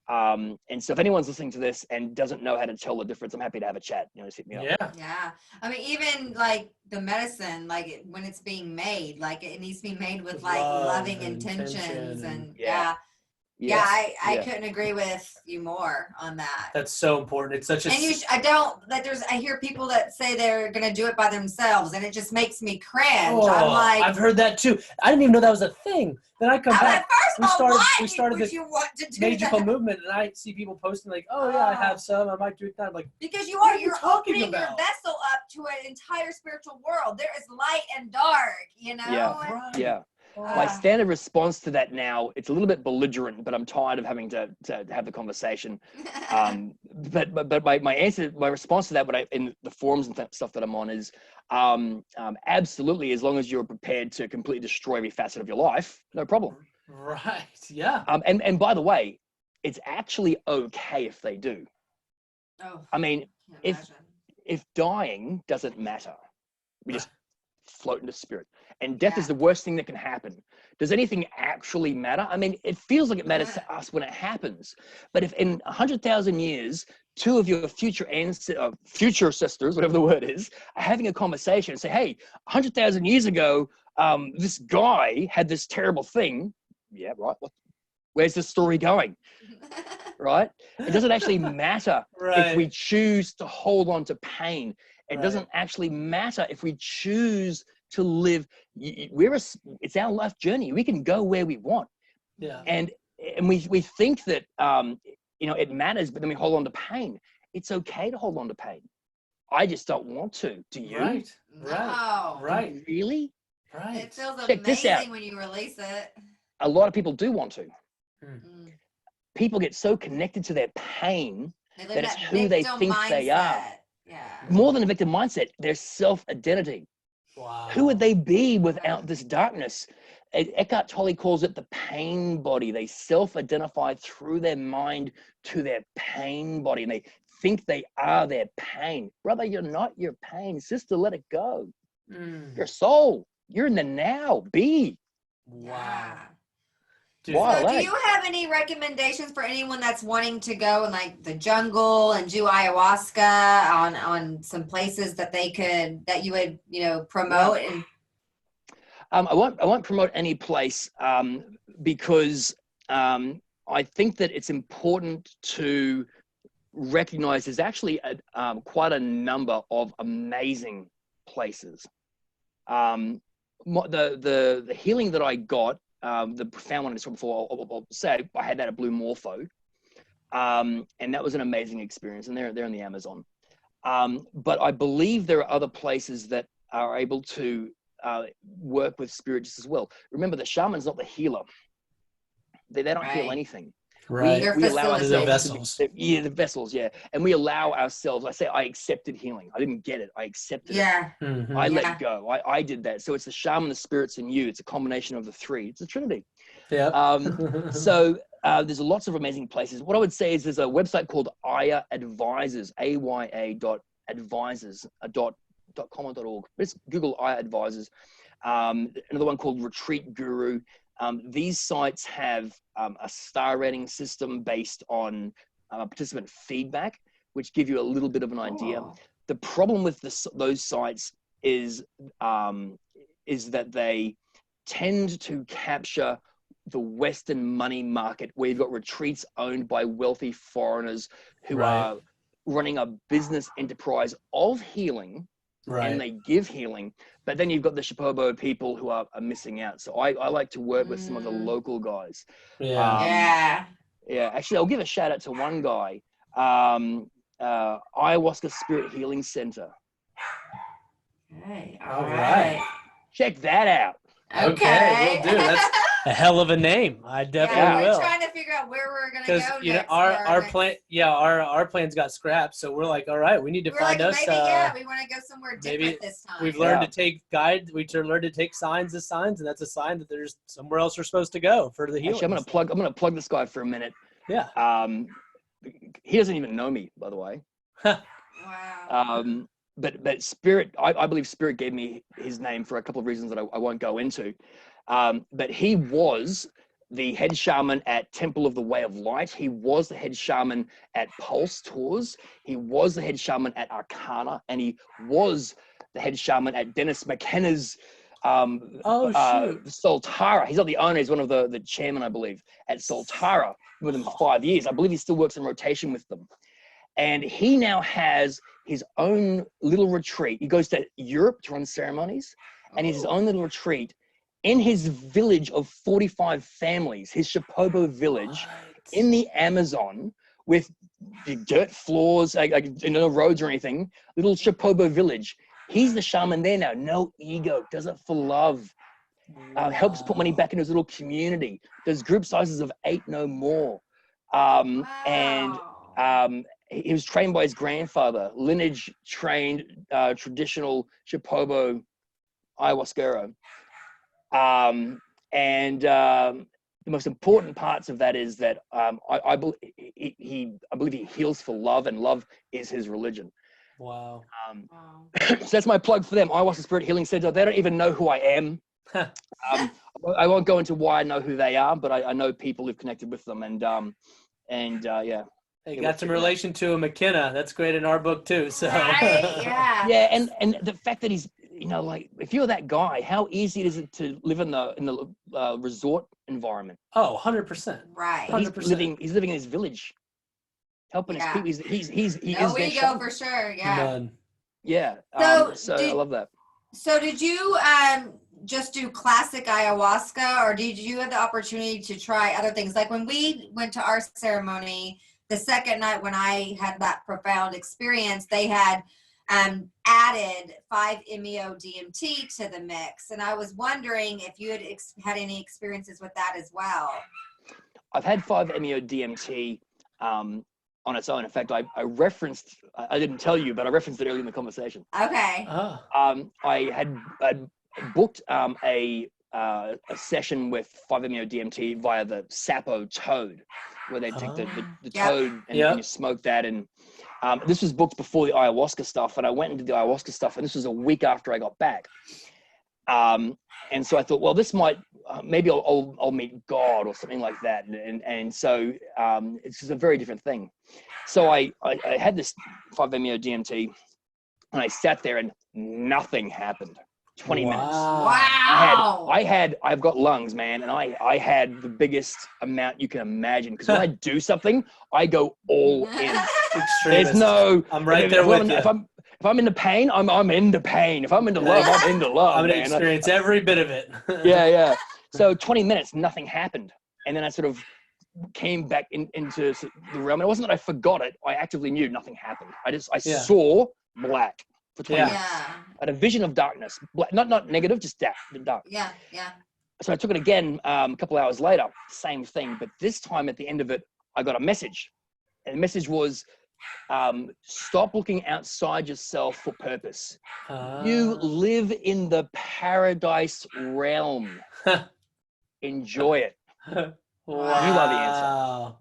And so if anyone's listening to this and doesn't know how to tell the difference, I'm happy to have a chat. Just hit me up. Yeah. I mean, even like the medicine, like when it's being made, like it needs to be made with like loving intentions and I couldn't agree with you more on that. That's so important. It's such a. And I hear people that say they're going to do it by themselves, and it just makes me cringe. Oh, I'm like, I've heard that too. I didn't even know that was a thing. Then I come back. We started would the you want to do Maegical that? movement, and I see people posting like, "Oh yeah, I have some. I might do it." I'm like, because you're talking opening about? your vessel up to an entire spiritual world. There is light and dark, Yeah. My standard response to that now, it's a little bit belligerent, but I'm tired of having to have the conversation. But my response to that, in the forums and stuff that I'm on is, absolutely, as long as you're prepared to completely destroy every facet of your life, no problem. Right. Yeah. And by the way, it's actually okay if they do. Oh. I mean, if dying doesn't matter, we just float into spirit, and death is the worst thing that can happen. Does anything actually matter? I mean, it feels like it matters to us when it happens, but if in 100,000 years, two of your future sisters, whatever the word is, are having a conversation and say, hey, 100,000 years ago, this guy had this terrible thing. Yeah, right. Where's the story going? Right? It doesn't actually matter if we choose to hold on to pain. It doesn't actually matter if we choose to live. It's our life journey. We can go where we want. Yeah. And we think that it matters, but then we hold on to pain. It's okay to hold on to pain. I just don't want to. Do you? Right. No. Right. Really? Right. It feels Check this out. amazing when you release it. A lot of people do want to. Mm. People get so connected to their pain They that it's who they think they are. Yeah. More than a victim mindset, their self-identity. Wow. Who would they be without this darkness? Eckhart Tolle calls it the pain body. They self-identify through their mind to their pain body, and they think they are their pain. Brother, you're not your pain. Sister, let it go. Your soul. You're in the now. Be. Wow. Dude, so do you have any recommendations for anyone that's wanting to go in like the jungle and do ayahuasca on some places that you would promote? And I won't promote any place because I think that it's important to recognize there's actually quite a number of amazing places. The healing that I got, the profound one I described before, I'll say I had that at Blue Morpho, and that was an amazing experience, and they're in the Amazon. But I believe there are other places that are able to work with spirit just as well. Remember, the shaman's not the healer. They don't heal anything. Right. We allow ourselves the vessels. The vessels, yeah. And we allow ourselves, I accepted healing. I didn't get it. I accepted it. Mm-hmm. I let go. I did that. So it's the shaman, the spirits, and you. It's a combination of the three. It's a trinity. Yeah. So there's lots of amazing places. What I would say is there's a website called Aya Advisors, aya.advisors.com.org. Just Google Aya Advisors. Another one called Retreat Guru. These sites have a star rating system based on participant feedback, which give you a little bit of an idea. Oh. The problem with those sites is that they tend to capture the Western money market, where you've got retreats owned by wealthy foreigners who are running a business enterprise of healing. And they give healing, but then you've got the Shipobo people who are missing out. So I like to work with some of the local guys. Yeah. Actually, I'll give a shout out to one guy, Ayahuasca Spirit Healing Center. Okay. All right. Check that out. Okay. Will do. That's a hell of a name. I definitely will. We're trying to figure out where we're gonna go next. Because our plan, our plans got scrapped, so we're like, all right, we need to find us. Maybe we want to go somewhere different this time. We've learned to take guide. We learned to take signs as signs, and that's a sign that there's somewhere else we're supposed to go for the healing. Actually, I'm gonna plug this guy for a minute. Yeah. He doesn't even know me, by the way. Wow. But Spirit, I believe Spirit gave me his name for a couple of reasons that I won't go into. But he was the head shaman at Temple of the Way of Light. He was the head shaman at Pulse Tours. He was the head shaman at Arcana, and he was the head shaman at Dennis McKenna's Soltara. He's not the owner, he's one of the chairman, I believe, at Soltara with them for 5 years. I believe he still works in rotation with them. And he now has his own little retreat. He goes to Europe to run ceremonies, and his own little retreat in his village of 45 families, his Shipobo village in the Amazon, with dirt floors, no roads or anything, little Shipobo village. He's the shaman there now, no ego, does it for love, helps put money back in his little community, does group sizes of 8, no more. And he was trained by his grandfather, lineage trained, traditional Shipobo ayahuasquero. And the most important parts of that is that I believe he heals for love, and love is his religion. Wow. Wow. So that's my plug for them. Ayahuasca Spirit Healing Center. They don't even know who I am. I won't go into why I know who they are, but I know people who've connected with them, and yeah. They got some relation to a McKenna. That's great in our book too. So Right? Yeah. Yeah, and the fact that he's, you know, like, if you're that guy, how easy is it to live in the resort environment? Oh, 100%. Right. But he's 100%. living in his village, helping his people. He No is their ego shaman. for sure. Yeah. None. Yeah. So I love that. So did you just do classic ayahuasca, or did you have the opportunity to try other things? Like when we went to our ceremony, the second night when I had that profound experience, they had added 5-MeO DMT to the mix. And I was wondering if you had had any experiences with that as well. I've had 5-MeO DMT on its own. In fact, I referenced, I didn't tell you, but I referenced it earlier in the conversation. Okay. I had booked a session with 5-MeO DMT via the Sapo toad, where they take the toad and you smoke that. And this was booked before the ayahuasca stuff, and I went into the ayahuasca stuff, and this was a week after I got back. And so I thought, well, this might, maybe I'll meet God or something like that. And so it's just a very different thing. So I had this 5-MeO DMT, and I sat there and nothing happened. 20 minutes. Wow. I've got lungs, man. And I had the biggest amount you can imagine. Because when I do something, I go all in. There's no, I'm right there with you. If I'm into pain, I'm into pain. If I'm into love, I'm into love. I'm going to experience every bit of it. Yeah. So 20 minutes, nothing happened. And then I sort of came back into the realm. It wasn't that I forgot it. I actively knew nothing happened. I saw black for 20 minutes. I had a vision of darkness. Not negative, just dark. Yeah. So I took it again a couple hours later, same thing. But this time at the end of it, I got a message. And the message was, stop looking outside yourself for purpose. You live in the paradise realm. Enjoy it. Wow. You are the answer.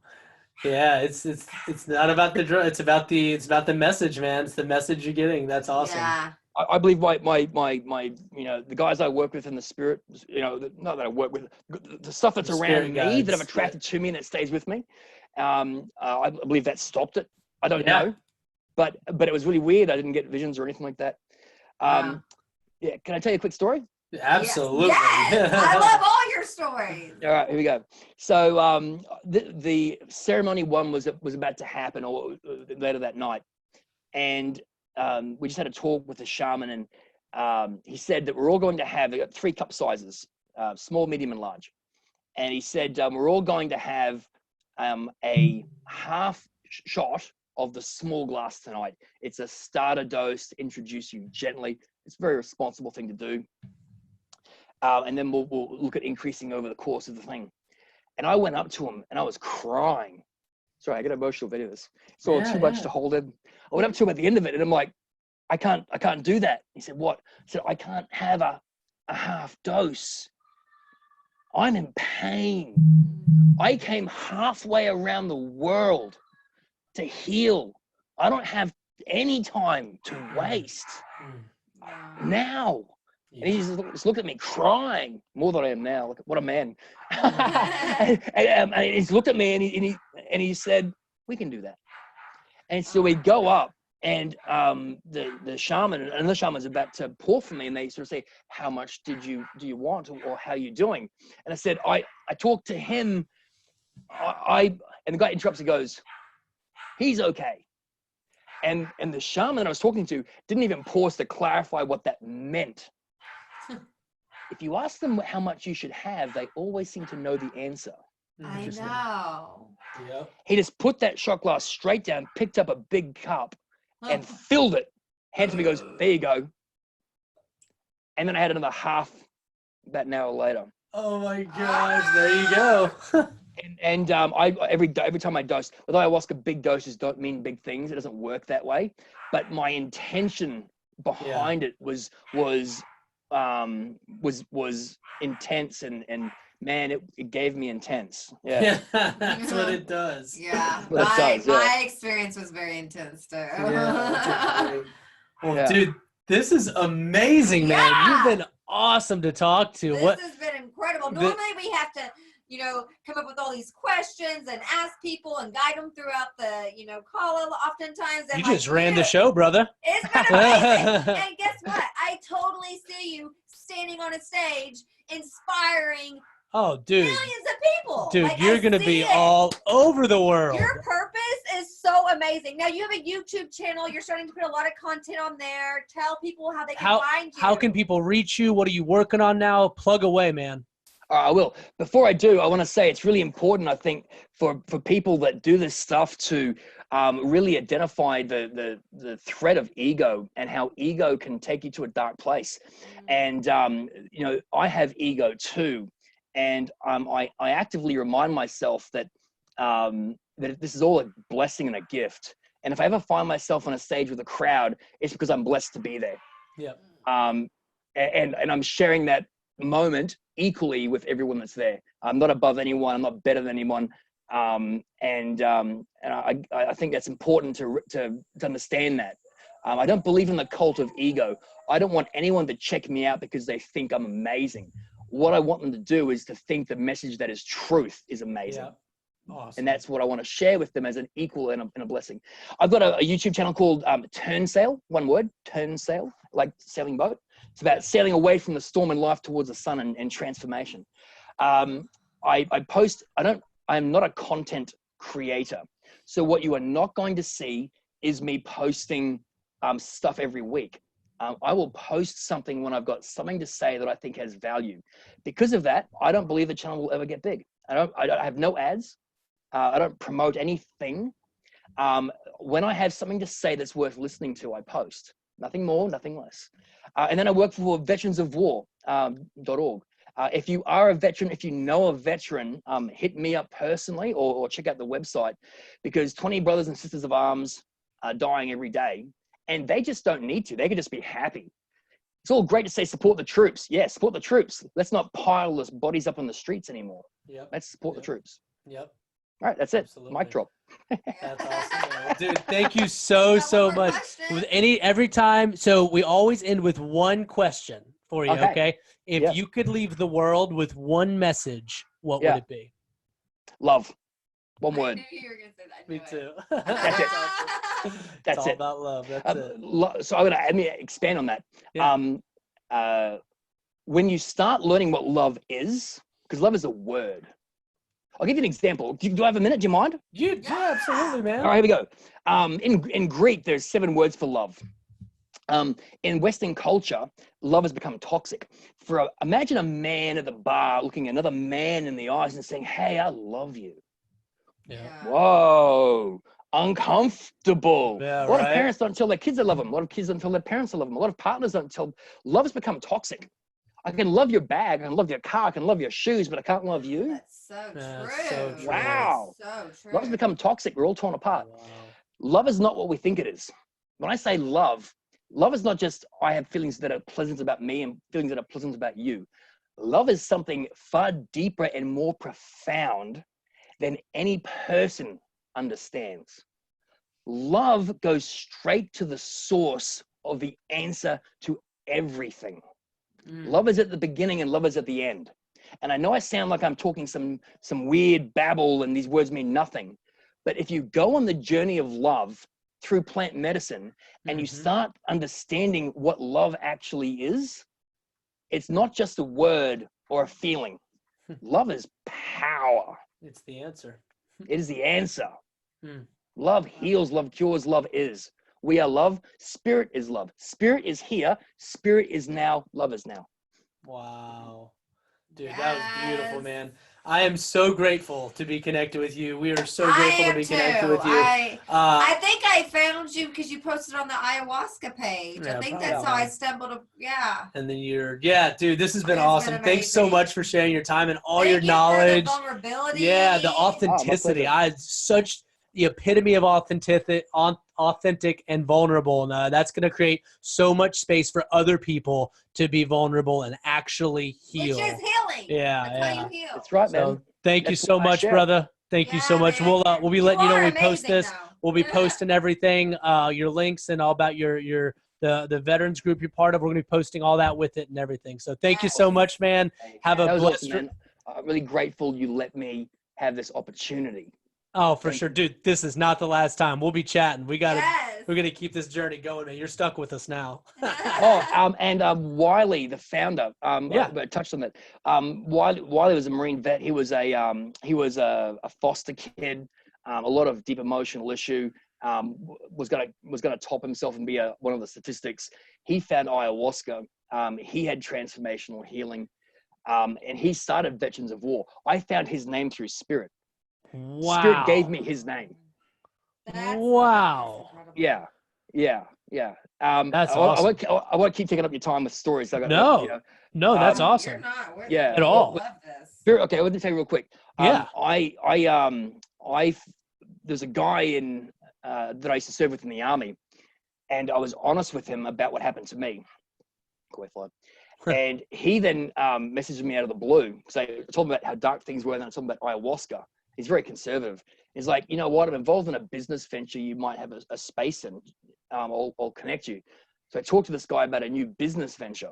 Yeah, it's not about the drug. It's about the message, man. It's the message you're getting. That's awesome. Yeah. I believe my you know, the guys I work with in the spirit, you know, not that I work with, the stuff that's around me that I'm attracted to me and that stays with me. I believe that stopped it. I don't know, but it was really weird. I didn't get visions or anything like that. Yeah, can I tell you a quick story? Absolutely. Yes. I love all your stories. All right, here we go. So the ceremony one was about to happen, or later that night, and we just had a talk with the shaman, and he said that we're all going to have, they got 3 cup sizes, small, medium, and large, and he said we're all going to have a half shot of the small glass tonight. It's a starter dose to introduce you gently. It's a very responsible thing to do. And then we'll look at increasing over the course of the thing. And I went up to him and I was crying. Sorry, I get emotional video this. It's all too much to hold in. I went up to him at the end of it and I'm like, I can't do that. He said, what? I said, I can't have a half dose. I'm in pain. I came halfway around the world to heal. I don't have any time to waste now. And he just looked at me crying more than I am now. Look, what a man. and he's looked at me and he said, we can do that. And so we go up and the shaman, and the shaman's about to pour for me, and they sort of say, how much do you want, or how are you doing? And I said, I talked to him, and the guy interrupts and goes, he's okay. And the shaman I was talking to didn't even pause to clarify what that meant. If you ask them how much you should have, they always seem to know the answer. I know. Yep. He just put that shot glass straight down, picked up a big cup and filled it, handed to me, goes, there you go. And then I had another half about an hour later. Oh my gosh, there you go. And I every time I dose, with ayahuasca, big doses don't mean big things. It doesn't work that way. But my intention behind it was intense and man, it gave me intense. Yeah. That's what it does. Yeah. That does, yeah. My experience was very intense too. Yeah. Well, Yeah. dude, this is amazing, man. Yeah. You've been awesome to talk to. This has been incredible. the- Normally we have to, come up with all these questions and ask people and guide them throughout the, call oftentimes. And You just ran the show, brother. It's been amazing. And guess what? I totally see you standing on a stage inspiring Oh, dude. millions of people. Dude, Like, you're I going to see be it. all over the world. Your purpose is so amazing. Now you have a YouTube channel. You're starting to put a lot of content on there. Tell people how they can find you. How can people reach you? What are you working on now? Plug away, man. I will. Before I do, I want to say it's really important, I think, for people that do this stuff to really identify the threat of ego and how ego can take you to a dark place. And, I have ego too. And I actively remind myself that this is all a blessing and a gift. And if I ever find myself on a stage with a crowd, it's because I'm blessed to be there. Yeah. And I'm sharing that moment equally with everyone that's there. I'm not above anyone. I'm not better than anyone. And I think that's important to understand that. I don't believe in the cult of ego. I don't want anyone to check me out because they think I'm amazing. What I want them to do is to think the message that is truth is amazing. Yeah. Awesome. And that's what I want to share with them as an equal and a blessing. I've got a YouTube channel called Turnsail, one word, Turnsail, like sailing boat. It's about sailing away from the storm in life towards the sun and transformation. I post, I'm not a content creator. So what you are not going to see is me posting stuff every week. I will post something when I've got something to say that I think has value. Because of that, I don't believe the channel will ever get big. I have no ads. I don't promote anything. When I have something to say that's worth listening to, I post. Nothing more, nothing less. And then I work for veteransofwar.org. If you are a veteran, if you know a veteran, hit me up personally or check out the website, because 20 brothers and sisters of arms are dying every day. And they just don't need to. They could just be happy. It's all great to say support the troops. Yeah, support the troops. Let's not pile this bodies up on the streets anymore. Yep. Let's support the troops. Yep. All right, that's it. Absolutely. Mic drop. That's awesome. Man. Dude, thank you so much. Question. With every time, so we always end with one question for you, okay? If you could leave the world with one message, what would it be? Love. One word. I knew you were gonna say that. Me too. That's it. That's it's all it. about love. That's it. So let me expand on that. Yeah. When you start learning what love is, because love is a word. I'll give you an example. Do I have a minute? Do you mind? Yeah, absolutely, man. All right, here we go. In Greek, there's 7 words for love. In Western culture, love has become toxic. Imagine a man at the bar looking another man in the eyes and saying, "Hey, I love you." Yeah. Whoa, uncomfortable. Yeah, a lot right? of parents don't tell their kids they love them. A lot of kids don't tell their parents they love them. A lot of partners don't tell. Love has become toxic. I can love your bag, I can love your car, I can love your shoes, but I can't love you. That's so true. That's so true. Wow. So true. Love has become toxic. We're all torn apart. Wow. Love is not what we think it is. When I say love is not just I have feelings that are pleasant about me and feelings that are pleasant about you. Love is something far deeper and more profound than any person understands. Love goes straight to the source of the answer to everything. Love is at the beginning and love is at the end. And I know I sound like I'm talking some weird babble and these words mean nothing. But if you go on the journey of love through plant medicine and you start understanding what love actually is, it's not just a word or a feeling. Love is power. It's the answer. It is the answer. Love heals, love cures, love is. We are love. Spirit is love. Spirit is here. Spirit is now. Love is now. Wow. Dude, that was beautiful, man. I am so grateful to be connected with you. We are so grateful to be connected with you. I think I found you because you posted on the ayahuasca page. Yeah, I think probably. that's how I stumbled. And then dude, this has been awesome. Been Thanks so amazing. much for sharing your time and all Thank your you knowledge. For the vulnerability. Yeah, the authenticity. Such the epitome of authentic and vulnerable. And that's going to create so much space for other people to be vulnerable and actually heal. Which is healing. healing. Yeah, That's yeah. how you heal. That's right, man. So thank you That's so why I much, share. brother. Thank you so much. man. We'll be letting you know are when we post amazing, this. though. We'll be posting everything, your links and all about the veterans group you're part of. We're gonna be posting all that with it and everything. So thank you so much, man. Have a That was blessed. awesome, man. I'm really grateful you let me have this opportunity. Oh, for Thank sure, you. dude. This is not the last time. We'll be chatting. We're Yes. gonna keep this journey going, man. You're stuck with us now. Wiley, the founder, Yeah. I touched on that. Wiley was a Marine vet. He was a foster kid, a lot of deep emotional issue. Was gonna top himself and be one of the statistics. He found ayahuasca. He had transformational healing, and he started Veterans of War. I found his name through Spirit. Wow. Spirit gave me his name. Wow. Yeah. That's I awesome. won't keep taking up your time with stories. So No, that's You're awesome. not. Yeah. At all. We love this. Spirit, okay, let me tell you real quick. Yeah. There's a guy that I used to serve with in the army, and I was honest with him about what happened to me. And he then messaged me out of the blue because I told him about how dark things were, and then I told him about ayahuasca. He's very conservative. He's like, you know what? I'm involved in a business venture. You might have a space in. I'll connect you. So I talked to this guy about a new business venture,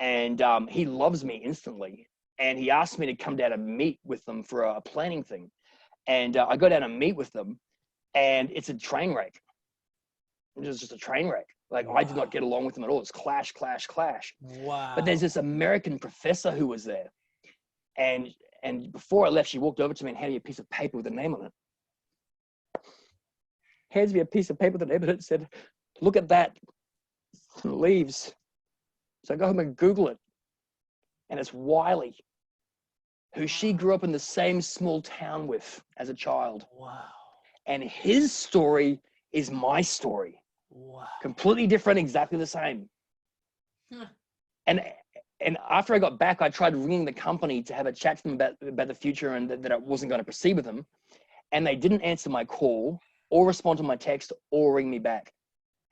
and he loves me instantly. And he asked me to come down and meet with them for a planning thing. And I go down and meet with them, and it's a train wreck. It was just a train wreck. Like, I did not get along with them at all. It's clash. Wow. But there's this American professor who was there. And before I left, she walked over to me and handed me a piece of paper with a name on it. Hands me a piece of paper with a name on it and said, look at that. And it leaves. So I go home and Google it. And it's Wiley, who she grew up in the same small town with as a child. Wow. And his story is my story. Wow. Completely different, exactly the same. And after I got back, I tried ringing the company to have a chat to them about the future and that I wasn't going to proceed with them. And they didn't answer my call or respond to my text or ring me back.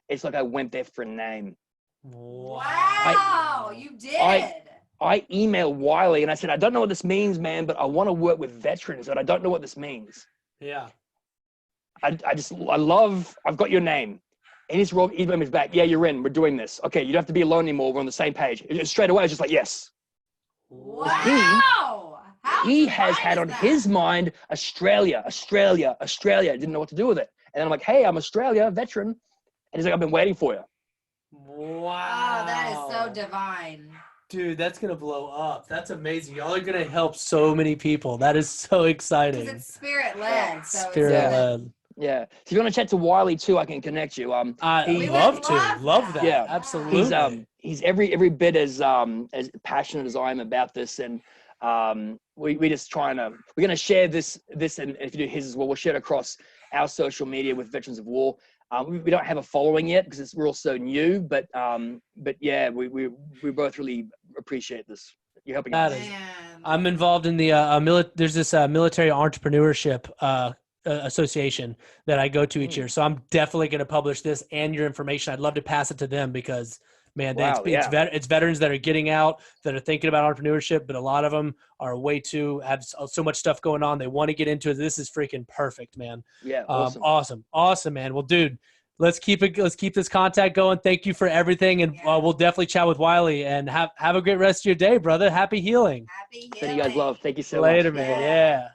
It's like I went there for a name. Wow, you did. I emailed Wiley and I said, I don't know what this means, man, but I want to work with veterans, but I don't know what this means. Yeah. I've got your name. And his email me back, yeah, you're in, we're doing this. Okay, you don't have to be alone anymore, we're on the same page. Straight away, I was just like, yes. Wow. He has had on his mind, Australia. Didn't know what to do with it. And then I'm like, hey, I'm Australia, veteran. And he's like, I've been waiting for you. Wow. Oh, that is so divine. Dude, that's going to blow up. That's amazing. Y'all are going to help so many people. That is so exciting. Because it's spirit-led. So Spirit-led. Yeah. So if you want to chat to Wiley too, I can connect you. I'd love to. Love that. Yeah. Absolutely. He's every bit as passionate as I am about this. And we're just we're going to share this, and if you do his as well, we'll share it across our social media with Veterans of War. We don't have a following yet because we're all so new, but yeah, we both really appreciate this. You're helping us. I'm involved in the there's this military entrepreneurship association that I go to each year. So I'm definitely going to publish this and your information. I'd love to pass it to them because, man, it's veterans that are getting out, that are thinking about entrepreneurship, but a lot of them are have so much stuff going on. They want to get into it. This is freaking perfect, man. Yeah. Awesome, man. Well, dude, let's keep this contact going. Thank you for everything. And we'll definitely chat with Wiley and have a great rest of your day, brother. Happy healing. Happy healing. Sending you guys love. Thank you so much. Later, man. Yeah.